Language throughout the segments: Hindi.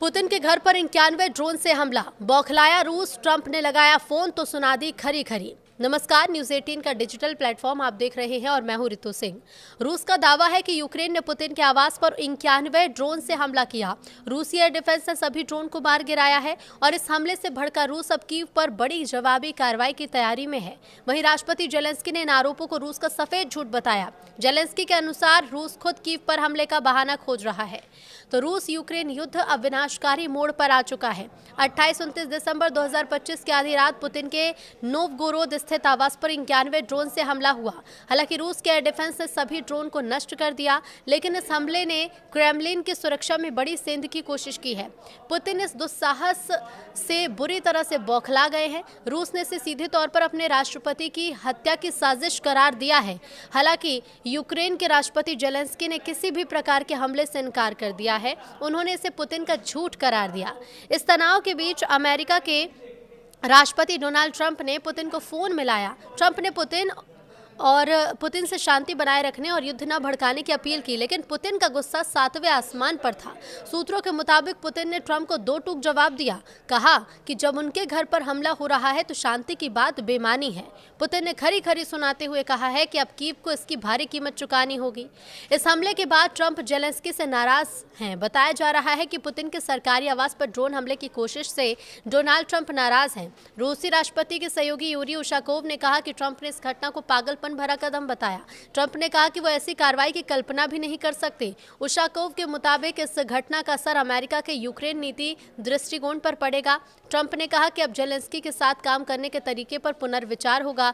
पुतिन के घर पर 91 ड्रोन से हमला, बौखलाया रूस, ट्रंप ने लगाया फोन तो सुना दी खरी खरी। नमस्कार, न्यूज 18 का डिजिटल प्लेटफॉर्म आप देख रहे हैं और मैं हूं रितु सिंह। रूस का दावा है कि यूक्रेन ने पुतिन के आवास पर 91 ड्रोन से हमला किया। रूसी एयर डिफेंस ने सभी ड्रोन को मार गिराया है और इस हमले से भड़का रूस अब कीव पर बड़ी जवाबी कार्रवाई की तैयारी में है। वहीं राष्ट्रपति जेलेंस्की ने इन आरोपों को रूस का सफेद झूठ बताया। जेलेंस्की के अनुसार रूस खुद कीव पर हमले का बहाना खोज रहा है। तो रूस यूक्रेन युद्ध अब विनाशकारी मोड़ पर आ चुका है। 28-29 दिसंबर 2025 की आधी रात पुतिन के नोवगोरोद स्थित आवास पर 91 ड्रोन से हमला हुआ। हालांकि रूस के एयर डिफेंस ने सभी ड्रोन को नष्ट कर दिया, लेकिन इस हमले ने क्रेमलिन की सुरक्षा में बड़ी सेंध की कोशिश की है। पुतिन इस दुस्साहस से बुरी तरह से बौखला गए हैं। रूस ने इसे सीधे तौर पर अपने राष्ट्रपति की हत्या की साजिश करार दिया है। हालांकि यूक्रेन के राष्ट्रपति जेलेंस्की ने किसी भी प्रकार के हमले से इनकार कर दिया है। उन्होंने इसे पुतिन का झूठ करार दिया। इस तनाव के बीच अमेरिका के राष्ट्रपति डोनाल्ड ट्रंप ने पुतिन को फोन मिलाया। ट्रंप ने पुतिन से शांति बनाए रखने और युद्ध न भड़काने की अपील की, लेकिन पुतिन का गुस्सा 7वें आसमान पर था। सूत्रों के मुताबिक पुतिन ने ट्रंप को दो टूक जवाब दिया। कहा कि जब उनके घर पर हमला हो रहा है तो शांति की बात बेमानी है। पुतिन ने खरी खरी सुनाते हुए कहा है कि अब कीव को इसकी भारी कीमत चुकानी होगी। इस हमले के बाद ट्रंप जेलेंस्की से नाराज हैं। बताया जा रहा है कि पुतिन के सरकारी आवास पर ड्रोन हमले की कोशिश से डोनाल्ड ट्रंप नाराज हैं। रूसी राष्ट्रपति के सहयोगी यूरी उशाकोव ने कहा कि ट्रंप ने इस घटना को पागलपन भरा कदम बताया। ट्रंप ने कहा कि वो ऐसी कार्रवाई की कल्पना भी नहीं कर सकते। उशाकोव के मुताबिक इस घटना का असर अमेरिका के यूक्रेन नीति दृष्टिकोण पर पड़ेगा। ट्रंप ने कहा कि अब जेलेंस्की के साथ काम करने के तरीके पर पुनर्विचार होगा।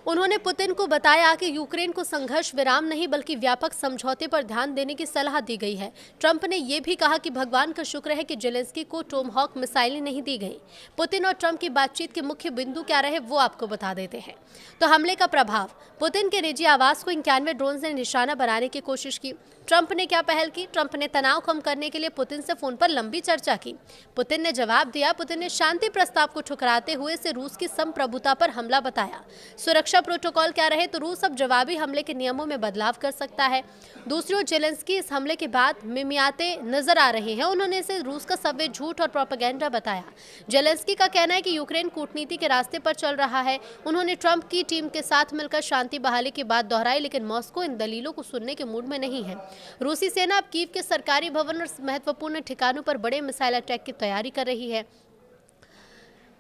उन्होंने पुतिन को बताया कि यूक्रेन को संघर्ष विराम नहीं बल्कि व्यापक समझौते पर ध्यान देने की सलाह दी गई है। ट्रंप ने यह भी कहा कि भगवान का शुक्र है कि जेलेंस्की को टोमहॉक मिसाइलें नहीं दी गई। पुतिन और ट्रंप की बातचीत के मुख्य बिंदु क्या रहे वो आपको बता देते हैं। तो हमले का प्रभाव, पुतिन के निजी आवास को 91 ड्रोन से निशाना बनाने की कोशिश की। ट्रंप ने क्या पहल की? ट्रंप ने तनाव कम करने के लिए पुतिन से फोन पर लंबी चर्चा की। पुतिन ने जवाब दिया। पुतिन ने शांति प्रस्ताव को ठुकराते हुए इसे रूस की संप्रभुता पर हमला बताया। सुरक्षा प्रोटोकॉल क्या रहे? तो रूस अब जवाबी हमले के नियमों में बदलाव कर सकता है। दूसरी ओर जेलेंस्की इस हमले के बाद मिमियाते नजर आ रहे हैं। उन्होंने इसे रूस का सफेद झूठ और प्रोपेगेंडा बताया। जेलेंस्की का कहना है कि यूक्रेन कूटनीति के रास्ते पर चल रहा है। उन्होंने ट्रंप की टीम के साथ मिलकर शांति बहाली की बात दोहराई, लेकिन मॉस्को इन दलीलों को सुनने के मूड में नहीं है। रूसी सेना अब कीव के सरकारी भवन और महत्वपूर्ण ठिकानों पर बड़े मिसाइल अटैक की तैयारी कर रही है।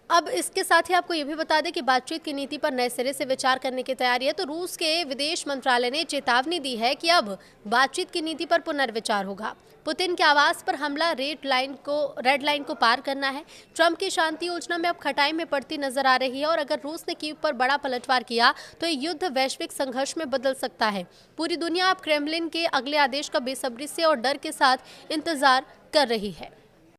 अब इसके साथ ही आपको ये भी बता दें कि बातचीत की नीति पर नए सिरे से विचार करने की तैयारी है। तो रूस के विदेश मंत्रालय ने चेतावनी दी है कि अब बातचीत की नीति पर पुनर्विचार होगा। पुतिन के आवास पर हमला रेड लाइन को पार करना है। ट्रंप की शांति योजना में अब खटाई में पड़ती नजर आ रही है और अगर रूस ने कीव पर बड़ा पलटवार किया तो ये युद्ध वैश्विक संघर्ष में बदल सकता है। पूरी दुनिया अब क्रेमलिन के अगले आदेश का बेसब्री से और डर के साथ इंतजार कर रही है।